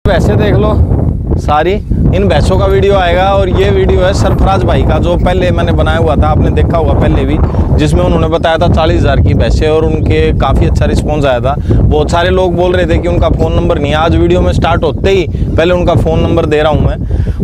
भैंसे देख लो सारी, इन भैंसों का वीडियो आएगा। और ये वीडियो है सरफराज भाई का, जो पहले मैंने बनाया हुआ था, आपने देखा होगा पहले भी, जिसमें उन्होंने बताया था 40,000 की भैंसे और उनके काफ़ी अच्छा रिस्पॉन्स आया था। बहुत सारे लोग बोल रहे थे कि उनका फ़ोन नंबर नहीं है। आज वीडियो में स्टार्ट होते ही पहले उनका फ़ोन नंबर दे रहा हूँ मैं,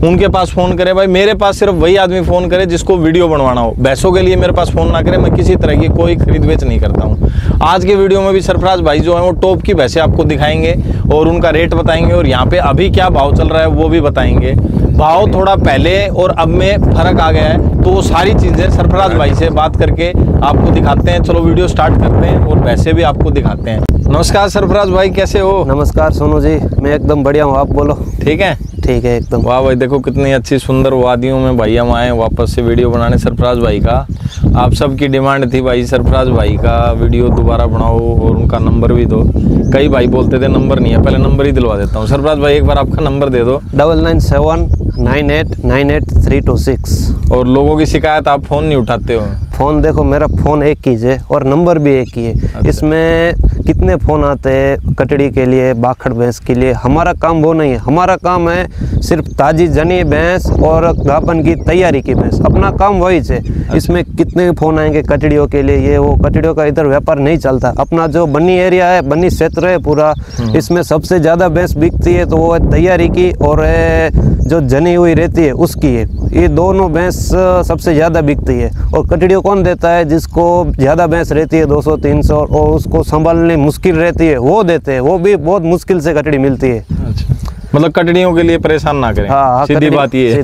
उनके पास फ़ोन करे। भाई मेरे पास सिर्फ वही आदमी फ़ोन करे जिसको वीडियो बनवाना हो। भैंसों के लिए मेरे पास फ़ोन ना करे, मैं किसी तरह की कोई खरीद बेच नहीं करता हूँ। आज के वीडियो में भी सरफराज भाई जो है वो टॉप की भैंसे आपको दिखाएंगे और उनका रेट बताएंगे और यहाँ पे अभी क्या भाव चल रहा है वो भी बताएंगे। भाव थोड़ा पहले और अब में फर्क आ गया है, तो वो सारी चीज़ें सरफराज भाई से बात करके आपको दिखाते हैं। चलो वीडियो स्टार्ट करते हैं और भैंसे भी आपको दिखाते हैं। नमस्कार सरफराज भाई, कैसे हो? नमस्कार सोनू जी, मैं एकदम बढ़िया हूँ, आप बोलो। ठीक है? ठीक है एकदम। वाह भाई, देखो कितनी अच्छी सुंदर वादियों में भाई हम आए वापस से वीडियो बनाने सरफराज भाई का। आप सबकी डिमांड थी भाई सरफराज भाई का वीडियो दोबारा बनाओ और उनका नंबर भी दो। कई भाई बोलते थे नंबर नहीं है, पहले नंबर ही दिलवा देता हूँ। सरफराज भाई एक बार आपका नंबर दे दो। 9979898326। और लोगों की शिकायत, आप फ़ोन नहीं उठाते हो। फ़ोन देखो, मेरा फ़ोन एक ही है और नंबर भी एक ही है। अच्छा। इसमें कितने फ़ोन आते हैं कटड़ी के लिए, बाखड़ भैंस के लिए, हमारा काम वो नहीं है। हमारा काम है सिर्फ ताज़ी जनी भैंस और गापन की तैयारी की भैंस, अपना काम वही है। इसमें कितने फ़ोन आएंगे कटड़ियों के लिए, ये वो, कटड़ियों का इधर व्यापार नहीं चलता। अपना जो बन्नी एरिया है, बन्नी क्षेत्र है पूरा, इसमें सबसे ज़्यादा भैंस बिकती है तो वो है तैयारी की और जो जनी हुई रहती है उसकी है। ये दोनों भैंस सबसे ज़्यादा बिकती है। और कटड़ियों कौन देता है? जिसको ज़्यादा भैंस रहती है 200-300 और उसको संभालने मुश्किल रहती है, वो देते हैं। वो भी बहुत मुश्किल से कटड़ी मिलती है। अच्छा, मतलब कटड़ियों के लिए परेशान ना करें। हाँ, सीधी बात ये है।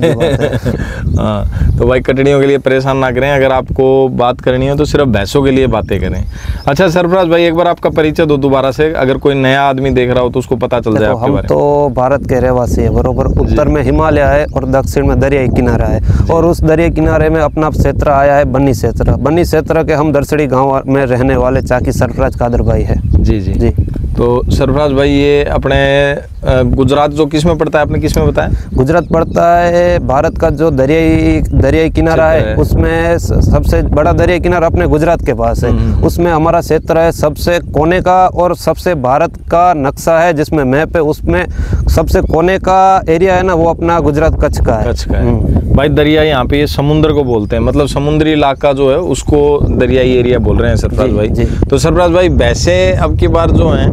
हाँ, तो भाई कटड़ियों के लिए परेशान ना करें। अगर आपको बात करनी हो तो सिर्फ भैंसों के लिए बातें करें। अच्छा सरफराज भाई, एक बार आपका परिचय दो दोबारा से, अगर कोई नया आदमी देख रहा हो तो उसको पता चल जाए आपके बारे में। तो भारत के रहवासी है बरोबर। उत्तर में हिमालय है और दक्षिण में दरियाई किनारा है। और उस दरियाई किनारे में अपना क्षेत्र आया है बन्नी क्षेत्र। बन्नी क्षेत्र के हम दरसड़ी गाँव में रहने वाले चाकी सरफराज कादर भाई है। जी जी जी। तो सरफराज भाई, ये अपने गुजरात जो किस में पड़ता है, आपने किस में बताया? गुजरात पड़ता है। भारत का जो दरियाई किनारा है उसमें सबसे बड़ा दरियाई किनारा अपने गुजरात के पास है। उसमें हमारा क्षेत्र है सबसे कोने का और सबसे भारत का नक्शा है जिसमें मैप है, उसमें सबसे कोने का एरिया है ना, वो अपना गुजरात कच्छ का है। कच्छ का है भाई। दरिया यहाँ पे ये समुद्र को बोलते हैं, मतलब समुद्री इलाका जो है उसको दरियाई एरिया बोल रहे हैं सरफराज भाई। तो सरफराज भाई, भैंसे अब की बार जो हैं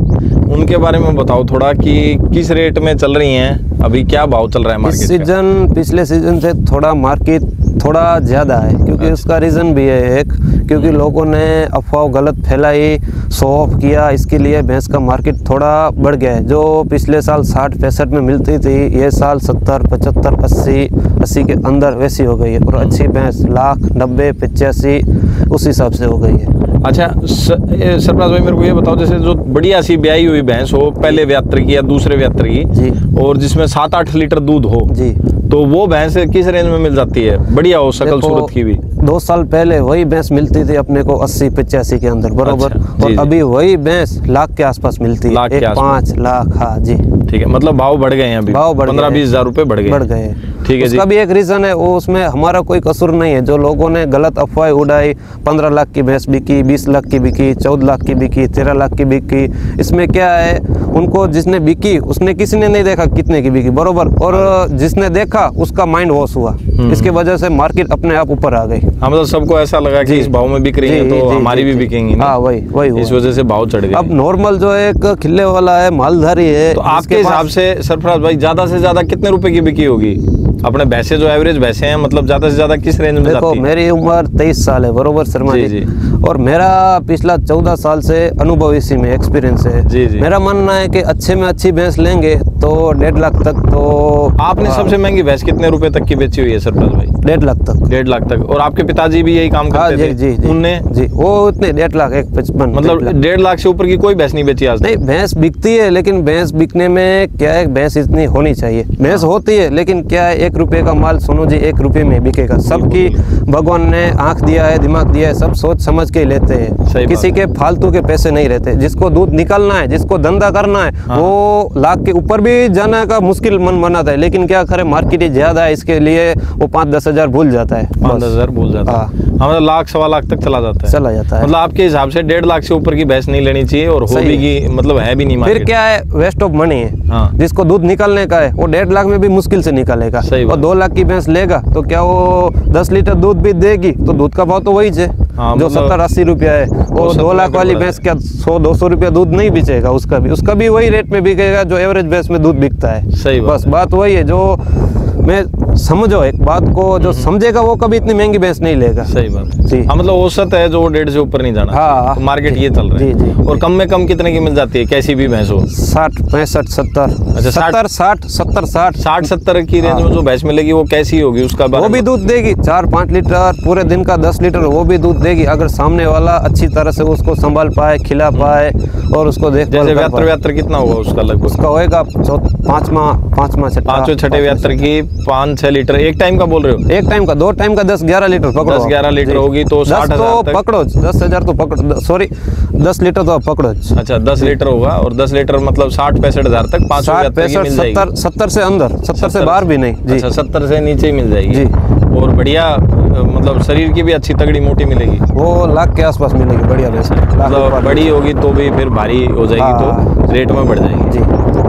उनके बारे में बताओ थोड़ा कि किस रेट में चल रही हैं, अभी क्या भाव चल रहा है मार्केट? इस सीजन पिछले सीजन से थोड़ा मार्केट थोड़ा ज़्यादा है, क्योंकि अच्छा। उसका रीज़न भी है एक, क्योंकि लोगों ने अफवाह गलत फैलाई, शो ऑफ किया, इसके लिए भैंस का मार्केट थोड़ा बढ़ गया है। जो पिछले साल 60-65 में मिलती थी, ये साल 70, 75, 80 के अंदर वैसी हो गई है। और अच्छी भैंस 1,90,85 उस हिसाब से हो गई है। अच्छा सरफराज भाई, मेरे को ये बताओ, जैसे जो बढ़िया सी ब्याई हुई भैंस हो, पहले व्यात्र की या दूसरे व्यात्र की जी, और जिसमें 7-8 लीटर दूध हो जी, तो वो भैंस किस रेंज में मिल जाती है? बढ़िया हो, शकल सूरत की भी। 2 साल पहले वही भैंस मिलती थी अपने को 80-85 के अंदर बरोबर। अच्छा, और अभी वही भैंस लाख के आसपास मिलती है, 5 लाख। हाँ जी, ठीक है, मतलब भाव बढ़ गए हैं अभी, भाव 15-20 हज़ार रुपए बढ़ गए। ठीक है जी। उसका भी एक रीज़न है, वो उसमें हमारा कोई कसूर नहीं है। जो लोगों ने गलत अफवाह उड़ाई, 15 लाख की भैंस बिकी, 20 लाख की बिकी, 14 लाख की बिकी, 13 लाख की बिकी, इसमें क्या है, उनको जिसने बिकी उसने किसी ने नहीं देखा कितने की बिकी बरोबर, और जिसने देखा उसका माइंड वॉश हुआ। इसके वजह से मार्केट अपने आप ऊपर आ गई। हाँ, मतलब सबको ऐसा लगा कि इस भाव में बिक रही है तो हमारी भी बिकेंगी। हाँ, वही इस वजह से भाव चढ़ गए। अब नॉर्मल जो एक खिले वाला है, मालधारी है, तो आपके हिसाब से सरफराज भाई ज्यादा से ज्यादा कितने रुपए की बिकी होगी अपने भैंसे, जो एवरेज भैंसे हैं, मतलब ज्यादा से ज्यादा किस रेंज में जाती है? देखो, मेरी उम्र 23 साल है बरोबर शर्मा जी, और मेरा पिछला 14 साल से अनुभव इसी में, एक्सपीरियंस है जी। मेरा मानना है कि अच्छे में अच्छी भैंस लेंगे तो 1.5 लाख तक। तो आपने सबसे महंगी भैंस कितने रुपए तक की बेची हुई है सरफराज भाई? 1.5 लाख तक। 1.5 लाख तक। और आपके पिताजी भी यही काम करते थे? जी, उनने जी, वो उतने 1.5 लाख 1.55, मतलब 1.5 लाख से ऊपर की कोई भैंस नहीं बेची आज? नहीं, भैंस बिकती है, लेकिन भैंस बिकने में क्या है, भैंस इतनी होनी चाहिए। भैंस होती है, लेकिन क्या है, 1 रुपये का माल सोनू जी 1 रुपये में बिकेगा। सबकी भगवान ने आंख दिया है, दिमाग दिया है, सब सोच समझ के लेते हैं। किसी के फालतू के पैसे नहीं रहते। जिसको दूध निकालना है, जिसको धंधा करना है, वो लाख के ऊपर भी जाने का मुश्किल मन बनाता है, लेकिन क्या करे, मार्केट ज्यादा है, इसके लिए वो 5-10 हज़ार भूल जाता है, 5-10 हज़ार भूल जाता है। हाँ। मतलब लाख सवा लाख तक चला जाता है, चला जाता है। मतलब आपके हिसाब से 1.5 लाख से ऊपर की भैंस नहीं लेनी चाहिए, और हो भी की मतलब है भी नहीं फिर मार्केट। क्या है, वेस्ट ऑफ मनी है। हाँ। जिसको दूध निकालने का है वो 1.5 लाख में भी मुश्किल से निकालेगा, सही बात। और 2 लाख की भैंस लेगा तो क्या वो 10 लीटर दूध भी देगी, तो दूध का भाव तो वही है। हाँ, जो मतलब 70-80 रुपया है, वो 2 लाख वाली भैंस क्या 100-200 रुपया दूध नहीं बिचेगा, उसका भी वही रेट में बिकेगा जो एवरेज भैंस में दूध बिकता है। सही बात बस बात वही है, जो मैं समझो एक बात को, जो समझेगा वो कभी इतनी महंगी भैंस नहीं लेगा। सही बात जी। हाँ, मतलब औसत है जो 1.5 से ऊपर नहीं जाना। हाँ, तो मार्केट ये चल रहा है। जी, जी। और कम में कम कितने की मिल जाती है कैसी भी भैंस हो? 60, 65, 70, अच्छा, 70, 60, 70, 60, 60-70 की रेंज में जो भैंस मिलेगी वो कैसी होगी, उसका बारे वो भी में? दूध देगी 4-5 लीटर पूरे दिन का, 10 लीटर वो भी दूध देगी, अगर सामने वाला अच्छी तरह से उसको संभाल पाए, खिला पाए और उसको देखभाल जैसे कर पाए। व्यात्र कितना होगा उसका लगभग? उसका होएगा 5वां छठा, 5वें छठे व्यात्र की 5-6 लीटर एक टाइम का बोल रहे हो? एक टाइम का, 2 टाइम का 10-11 लीटर पकड़ो। 10-11 लीटर जी। होगी तो 10 60,000 तक। पकड़ो, 10 हज़ार तो पकड़ो, सॉरी 10 लीटर तो आप पकड़ो। अच्छा, 10 लीटर होगा, और 10 लीटर मतलब 60-65 हज़ार तक 5 60, 65, 70 से अंदर, 70 से बाहर भी नहीं जी। अच्छा, 70 से नीचे ही मिल जाएगी जी। और बढ़िया मतलब शरीर की भी अच्छी तगड़ी मोटी मिलेगी। वो लाख के आसपास मिलेगी, बढ़िया भैंस। मतलब बड़ी होगी तो भी फिर भारी हो जाएगी, हाँ। तो रेट में बढ़ जाएगी। जी।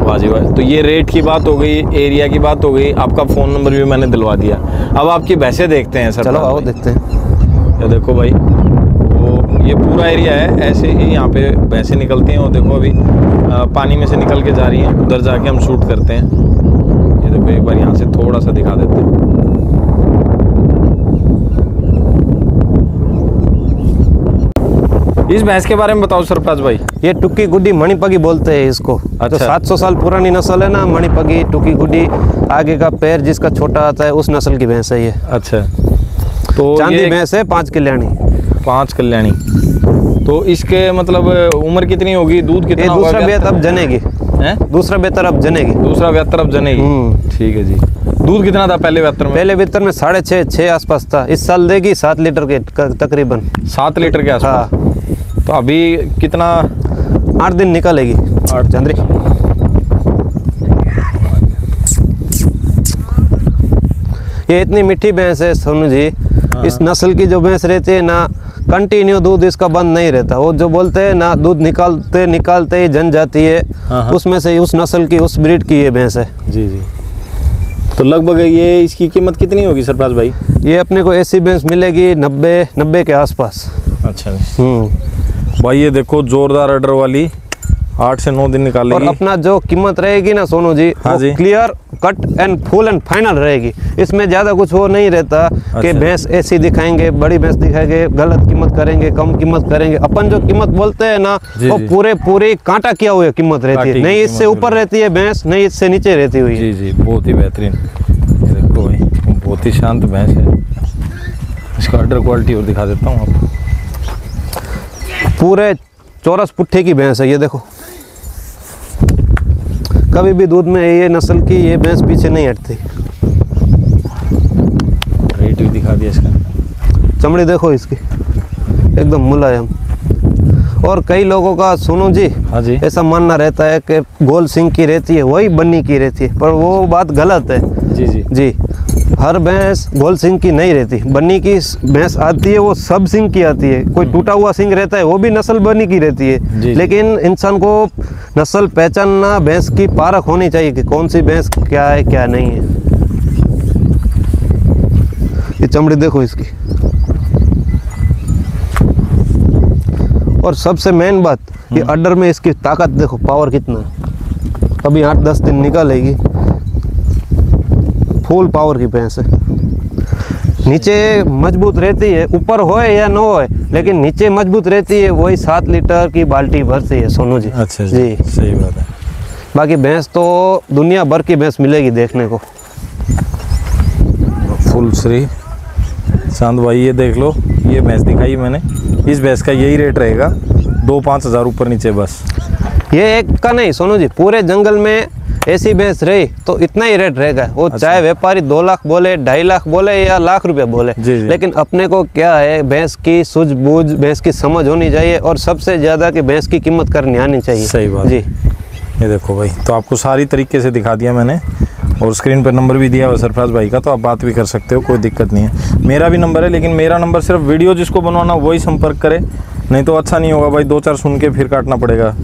वाह जी वाह। तो ये रेट की बात हो गई, एरिया की बात हो गई, आपका फ़ोन नंबर भी मैंने दिलवा दिया। अब आपकी भैंसें देखते हैं सर। चलो आओ देखते हैं। ये देखो भाई, वो ये पूरा एरिया है, ऐसे ही यहाँ पे भैंसें निकलती हैं। और देखो अभी पानी में से निकल के जा रही हैं, उधर जाके हम शूट करते हैं। ये देखो एक बार यहाँ से थोड़ा सा दिखा देते हैं। इस भैंस के बारे में बताओ सरफराज भाई। ये टुक्की गुड्डी मणिपगी बोलते हैं इसको। अच्छा। तो 700 साल पुरानी नस्ल है ना, मणिपगी टुक्की गुड्डी, आगे का पैर जिसका छोटा आता है उस नस्ल की भैंस है ये। अच्छा, तो चांदी भैंस है, 5 कल्याणी। 5 कल्याणी। तो इसके मतलब उम्र कितनी होगी, दूध ये कितना होगा? दूसरा बेत अब जनेगी, हैं? दूसरा बेहतर अब जनेगी। दूसरा व्यात्र अब जनेगी। ठीक है जी। दूध कितना था पहले व्यात्र में? पहले बेहतर में 6.5-6 आसपास था, इस साल देगी 7 लीटर के तकरीबन। 7 लीटर के आसपास। हाँ। तो अभी कितना? 8 दिन निकालेगी। 8 चंद्री। ये इतनी मीठी भैंस है सोनू जी। हाँ। इस नस्ल की जो भैंस रहती है ना, कंटिन्यू दूध इसका बंद नहीं रहता। वो जो बोलते हैं ना, दूध निकालते निकालते ही जन जाती है। हाँ। उसमें से उस नस्ल की, उस ब्रीड की ये भैंस है। जी जी। तो लगभग ये इसकी कीमत कितनी होगी सरफराज भाई? ये अपने को ऐसी भैंस मिलेगी 90 के आसपास। अच्छा भाई, ये देखो जोरदार ऑर्डर वाली 8 से 9 दिन और निकालेगी। अपना जो कीमत रहेगी ना सोनू जी, हाँ वो जी। Clear cut and full and final रहेगी। इसमें ज़्यादा कुछ वो नहीं रहता कि अच्छा। भैंस ऐसी दिखाएंगे, बड़ी भैंस दिखाएंगे, गलत कीमत करेंगे, कम कीमत करेंगे। अपन जो कीमत बोलते हैं ना, जी, वो जी। पूरी कांटा किया हुआ कीमत रहती काटी है, की नहीं इससे कीमत ऊपर रहती है भैंस, नहीं इससे नीचे रहती हुई है। जी जी, बहुत ही बेहतरीन। ये देखो भाई, बहुत ही शांत भैंस है। इसका ऑर्डर क्वालिटी और दिखा देता हूँ आपको। पूरे चौरस पुट्ठे की भैंस है ये देखो। कभी भी दूध में ये नस्ल की ये भैंस पीछे नहीं हटती। रेट भी दिखा दिया इसका। चमड़ी देखो इसकी, एकदम मुलायम। और कई लोगों का सोनू जी हाँ जी। ऐसा मानना रहता है कि गोल सिंह की रहती है वही बन्नी की रहती है, पर वो बात गलत है जी जी। जी। हर भैंस गोल सिंह की नहीं रहती। बन्नी की भैंस आती है वो सब सिंह की आती है। कोई टूटा हुआ सिंह रहता है वो भी नस्ल बन्नी की रहती जी, है। जी। लेकिन इंसान को नस्ल पहचानना, भैंस की पारख होनी चाहिए कि कौन सी भैंस क्या है क्या नहीं है। ये चमड़ी देखो इसकी। और सबसे मेन बात, ये अड्डर में इसकी ताकत देखो, पावर कितना है। अभी 8-10 दिन निकालेगी, फुल पावर की भैंस है। नीचे मजबूत रहती है, ऊपर होए या न होए, लेकिन नीचे मजबूत रहती है। वही 7 लीटर की बाल्टी भरती है सोनू जी। अच्छा जी, सही बात है। बाकी भैंस तो दुनिया भर की भैंस मिलेगी देखने को। फुल श्री चांद भाई, ये देख लो, ये भैंस दिखाई मैंने। इस भैंस का यही रेट रहेगा, 2-5 हज़ार ऊपर नीचे बस। ये एक का नहीं सोनू जी, पूरे जंगल में ऐसी भैंस रही तो इतना ही रेट रहेगा। वो चाहे व्यापारी 2 लाख बोले, 2.5 लाख बोले या लाख रुपए बोले, जी, जी। लेकिन अपने को क्या है, भैंस की सूझबूझ, भैंस की समझ होनी चाहिए, और सबसे ज्यादा कि भैंस की कीमत करनी आनी चाहिए। सही बात। जी। ये देखो भाई, तो आपको सारी तरीके से दिखा दिया मैंने। और स्क्रीन पर नंबर भी दिया हुआ सरफराज भाई का, तो आप बात भी कर सकते हो, कोई दिक्कत नहीं है। मेरा भी नंबर है, लेकिन मेरा नंबर सिर्फ वीडियो जिसको बनवाना वही संपर्क करे, नहीं तो अच्छा नहीं होगा भाई, 2-4 सुन के फिर काटना पड़ेगा,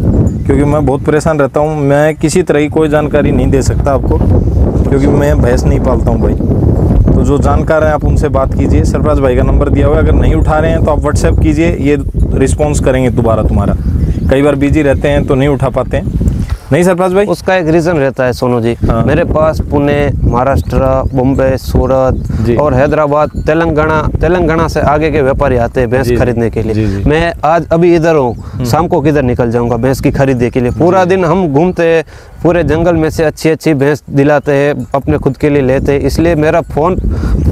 क्योंकि मैं बहुत परेशान रहता हूँ। मैं किसी तरह की कोई जानकारी नहीं दे सकता आपको, क्योंकि मैं भैंस नहीं पालता हूँ भाई। तो जो जानकार हैं आप उनसे बात कीजिए, सरफराज भाई का नंबर दिया हुआ है, अगर नहीं उठा रहे हैं तो आप व्हाट्सएप कीजिए, ये रिस्पॉन्स करेंगे दोबारा तुम्हारा। कई बार बिजी रहते हैं तो नहीं उठा पाते हैं, नहीं सरफराज भाई? उसका एक रीज़न रहता है सोनू जी। हाँ। मेरे पास पुणे, महाराष्ट्र, बॉम्बे, सूरत और हैदराबाद, तेलंगाना से आगे के व्यापारी आते हैं भैंस खरीदने के लिए। मैं आज अभी इधर हूँ, शाम को किधर निकल जाऊँगा भैंस की खरीदने के लिए। पूरा दिन हम घूमते हैं, पूरे जंगल में से अच्छी अच्छी भैंस दिलाते हैं, अपने खुद के लिए लेते हैं, इसलिए मेरा फ़ोन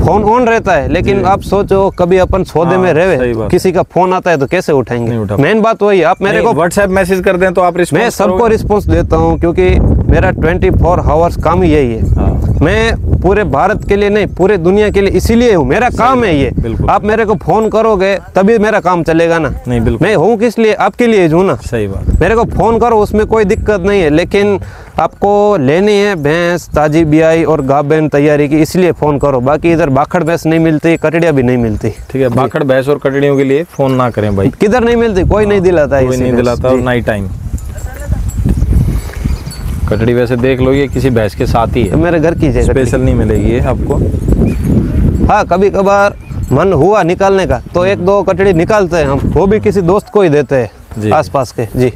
ऑन रहता है। लेकिन आप सोचो कभी अपन सौदे में रहे, किसी का फ़ोन आता है तो कैसे उठाएंगे? मेन बात वही, आप मेरे को व्हाट्सएप मैसेज कर दें तो आप रिस्पॉन्स? मैं सबको रिस्पॉन्स देता हूँ, क्योंकि मेरा 24 आवर्स काम ही यही है। मैं पूरे भारत के लिए नहीं, पूरे दुनिया के लिए इसीलिए हूँ, मेरा काम है ये। आप मेरे को फोन करोगे तभी मेरा काम चलेगा ना। नहीं, बिल्कुल मैं हूँ किस लिए? आपके लिए हूँ ना। सही बात। मेरे को फोन करो, उसमें कोई दिक्कत नहीं है, लेकिन आपको लेनी है भैंस ताजी बियाई और गाभिन तैयारी की, इसलिए फोन करो। बाकी इधर बाखड़ भैंस नहीं मिलती, कटड़िया भी नहीं मिलती। ठीक है, बाखड़ भैंस और कटड़ियों के लिए फोन ना करें भाई, किधर नहीं मिलती, कोई नहीं दिलाता, कोई नहीं दिलाता। और नाइट टाइम कटड़ी वैसे देख लो, ये किसी भैंस के साथ ही है, मेरे घर की जगह स्पेशल नहीं मिलेगी ये आपको। हाँ, कभी कभार मन हुआ निकालने का तो 1-2 कटड़ी निकालते हैं हम, वो भी किसी दोस्त को ही देते हैं आसपास के। जी।